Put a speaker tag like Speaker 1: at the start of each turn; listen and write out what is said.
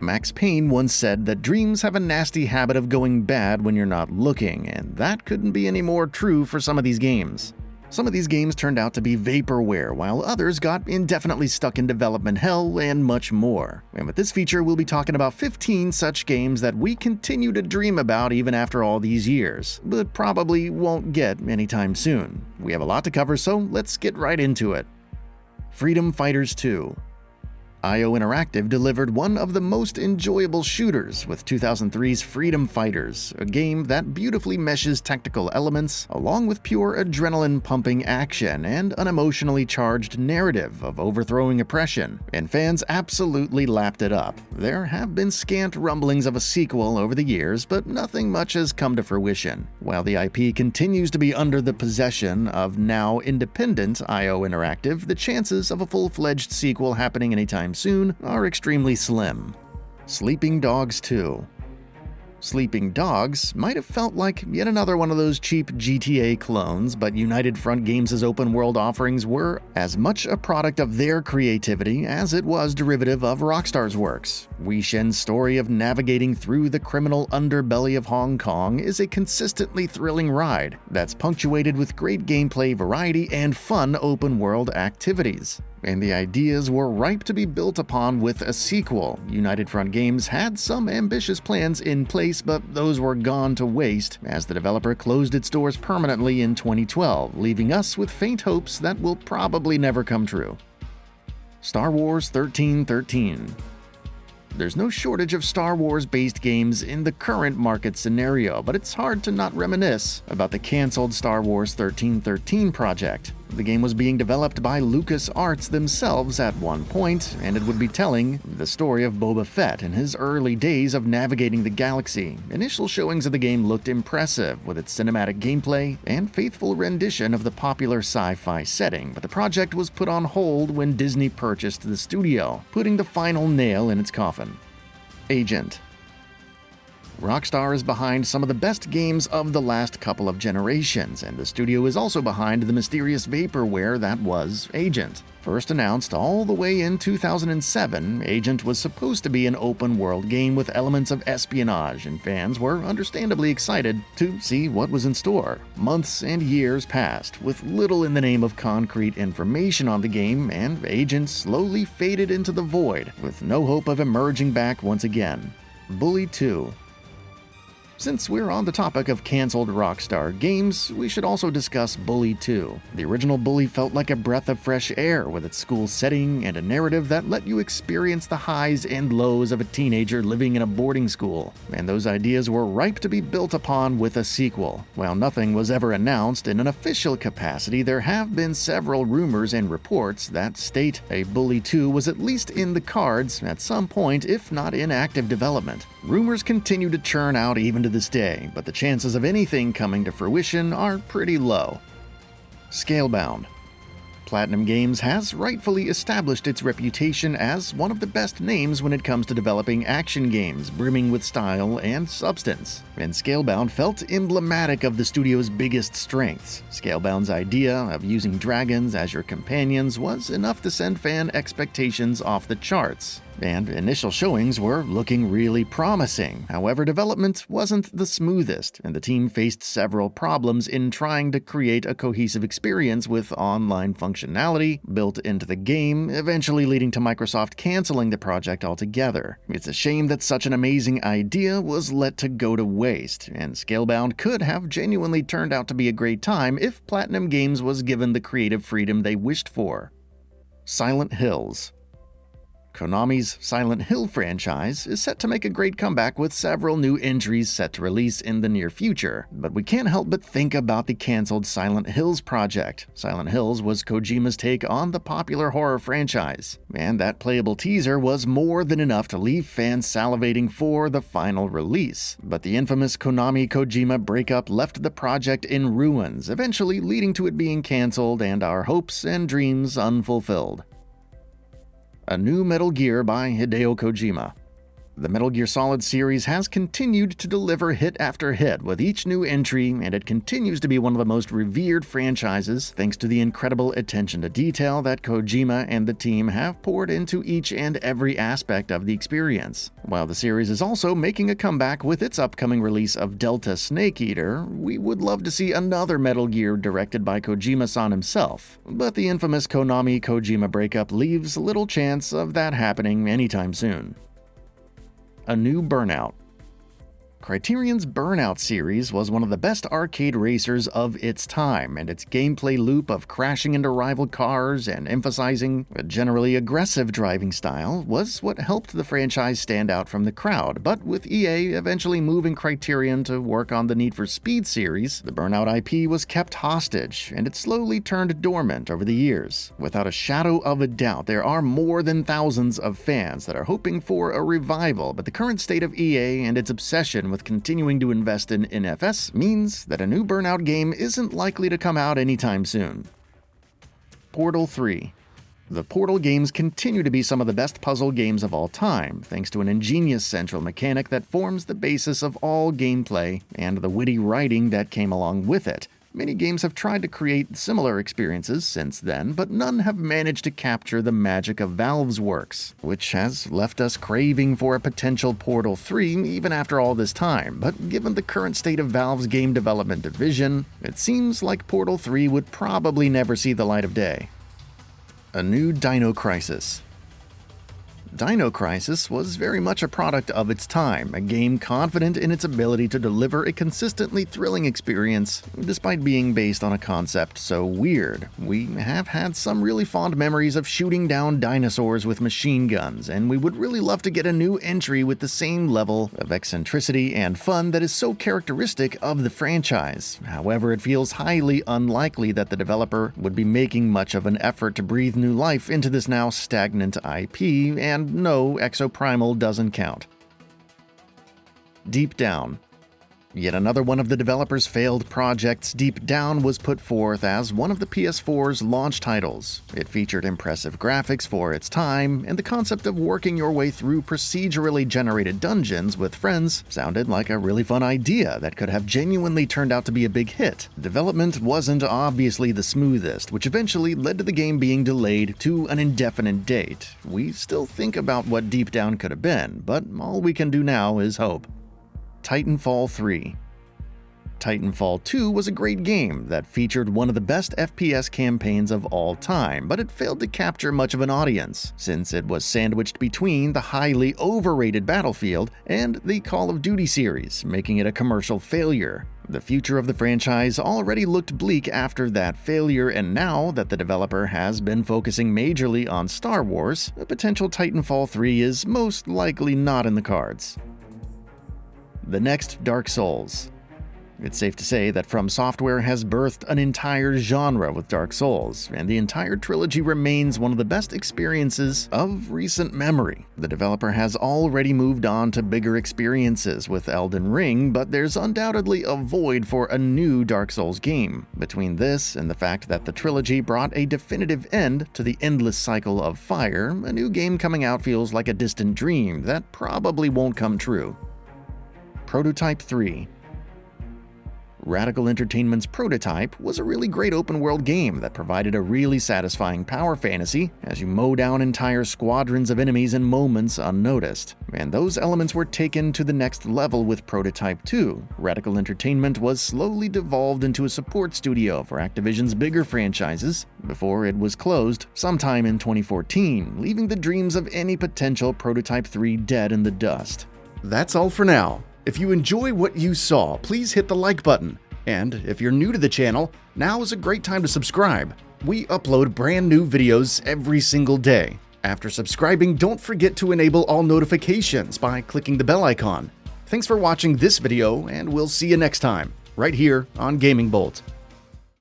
Speaker 1: Max Payne once said that dreams have a nasty habit of going bad when you're not looking, and that couldn't be any more true for some of these games. Some of these games turned out to be vaporware, while others got indefinitely stuck in development hell and much more. And with this feature, we'll be talking about 15 such games that we continue to dream about even after all these years, but probably won't get anytime soon. We have a lot to cover, so let's get right into it. Freedom Fighters 2. IO Interactive delivered one of the most enjoyable shooters with 2003's Freedom Fighters, a game that beautifully meshes tactical elements along with pure adrenaline-pumping action and an emotionally charged narrative of overthrowing oppression, and fans absolutely lapped it up. There have been scant rumblings of a sequel over the years, but nothing much has come to fruition. While the IP continues to be under the possession of now independent IO Interactive, the chances of a full-fledged sequel happening anytime soon are extremely slim. Sleeping Dogs 2. Sleeping Dogs might have felt like yet another one of those cheap GTA clones, but United Front Games' open-world offerings were as much a product of their creativity as it was derivative of Rockstar's works. Wei Shen's story of navigating through the criminal underbelly of Hong Kong is a consistently thrilling ride that's punctuated with great gameplay variety and fun open-world activities. And the ideas were ripe to be built upon with a sequel. United Front Games had some ambitious plans in place, but those were gone to waste as the developer closed its doors permanently in 2012, leaving us with faint hopes that will probably never come true. Star Wars 1313. There's no shortage of Star Wars-based games in the current market scenario, but it's hard to not reminisce about the cancelled Star Wars 1313 project. The game was being developed by LucasArts themselves at one point, and it would be telling the story of Boba Fett in his early days of navigating the galaxy. Initial showings of the game looked impressive with its cinematic gameplay and faithful rendition of the popular sci-fi setting, but the project was put on hold when Disney purchased the studio, putting the final nail in its coffin. Agent. Rockstar is behind some of the best games of the last couple of generations, and the studio is also behind the mysterious vaporware that was Agent. First announced all the way in 2007, Agent was supposed to be an open-world game with elements of espionage, and fans were understandably excited to see what was in store. Months and years passed, with little in the name of concrete information on the game, and Agent slowly faded into the void, with no hope of emerging back once again. Bully 2. Since we're on the topic of cancelled Rockstar games, we should also discuss Bully 2. The original Bully felt like a breath of fresh air with its school setting and a narrative that let you experience the highs and lows of a teenager living in a boarding school, and those ideas were ripe to be built upon with a sequel. While nothing was ever announced in an official capacity, there have been several rumors and reports that state a Bully 2 was at least in the cards at some point, if not in active development. Rumors continue to churn out even to this day, but the chances of anything coming to fruition are pretty low. Scalebound. Platinum Games has rightfully established its reputation as one of the best names when it comes to developing action games, brimming with style and substance. And Scalebound felt emblematic of the studio's biggest strengths. Scalebound's idea of using dragons as your companions was enough to send fan expectations off the charts, and initial showings were looking really promising. However, development wasn't the smoothest, and the team faced several problems in trying to create a cohesive experience with online functionality built into the game, eventually leading to Microsoft canceling the project altogether. It's a shame that such an amazing idea was let to go to waste, and Scalebound could have genuinely turned out to be a great time if Platinum Games was given the creative freedom they wished for. Silent Hills. Konami's Silent Hill franchise is set to make a great comeback with several new entries set to release in the near future, but we can't help but think about the cancelled Silent Hills project. Silent Hills was Kojima's take on the popular horror franchise, and that playable teaser was more than enough to leave fans salivating for the final release. But the infamous Konami-Kojima breakup left the project in ruins, eventually leading to it being cancelled and our hopes and dreams unfulfilled. A new Metal Gear by Hideo Kojima. The Metal Gear Solid series has continued to deliver hit after hit with each new entry, and it continues to be one of the most revered franchises thanks to the incredible attention to detail that Kojima and the team have poured into each and every aspect of the experience. While the series is also making a comeback with its upcoming release of Delta Snake Eater, we would love to see another Metal Gear directed by Kojima-san himself, but the infamous Konami-Kojima breakup leaves little chance of that happening anytime soon. A new Burnout. Criterion's Burnout series was one of the best arcade racers of its time, and its gameplay loop of crashing into rival cars and emphasizing a generally aggressive driving style was what helped the franchise stand out from the crowd. But with EA eventually moving Criterion to work on the Need for Speed series, the Burnout IP was kept hostage, and it slowly turned dormant over the years. Without a shadow of a doubt, there are more than thousands of fans that are hoping for a revival, but the current state of EA and its obsession with continuing to invest in NFS means that a new Burnout game isn't likely to come out anytime soon. Portal 3. The Portal games continue to be some of the best puzzle games of all time, thanks to an ingenious central mechanic that forms the basis of all gameplay and the witty writing that came along with it. Many games have tried to create similar experiences since then, but none have managed to capture the magic of Valve's works, which has left us craving for a potential Portal 3 even after all this time. But given the current state of Valve's game development division, it seems like Portal 3 would probably never see the light of day. A new Dino Crisis. Dino Crisis was very much a product of its time, a game confident in its ability to deliver a consistently thrilling experience, despite being based on a concept so weird. We have had some really fond memories of shooting down dinosaurs with machine guns, and we would really love to get a new entry with the same level of eccentricity and fun that is so characteristic of the franchise. However, it feels highly unlikely that the developer would be making much of an effort to breathe new life into this now stagnant IP, and no, Exoprimal doesn't count. Deep Down. Yet another one of the developer's failed projects, Deep Down, was put forth as one of the PS4's launch titles. It featured impressive graphics for its time, and the concept of working your way through procedurally generated dungeons with friends sounded like a really fun idea that could have genuinely turned out to be a big hit. Development wasn't obviously the smoothest, which eventually led to the game being delayed to an indefinite date. We still think about what Deep Down could have been, but all we can do now is hope. Titanfall III. Titanfall 2 was a great game that featured one of the best FPS campaigns of all time, but it failed to capture much of an audience, since it was sandwiched between the highly overrated Battlefield and the Call of Duty series, making it a commercial failure. The future of the franchise already looked bleak after that failure, and now that the developer has been focusing majorly on Star Wars, a potential Titanfall 3 is most likely not in the cards. The next Dark Souls. It's safe to say that From Software has birthed an entire genre with Dark Souls, and the entire trilogy remains one of the best experiences of recent memory. The developer has already moved on to bigger experiences with Elden Ring, but there's undoubtedly a void for a new Dark Souls game. Between this and the fact that the trilogy brought a definitive end to the endless cycle of fire, a new game coming out feels like a distant dream that probably won't come true. Prototype 3. Radical Entertainment's Prototype was a really great open-world game that provided a really satisfying power fantasy as you mow down entire squadrons of enemies in moments unnoticed. And those elements were taken to the next level with Prototype 2. Radical Entertainment was slowly devolved into a support studio for Activision's bigger franchises before it was closed sometime in 2014, leaving the dreams of any potential Prototype 3 dead in the dust. That's all for now. If you enjoy what you saw, please hit the like button. And if you're new to the channel, now is a great time to subscribe. We upload brand new videos every single day. After subscribing, don't forget to enable all notifications by clicking the bell icon. Thanks for watching this video, and we'll see you next time, right here on GamingBolt.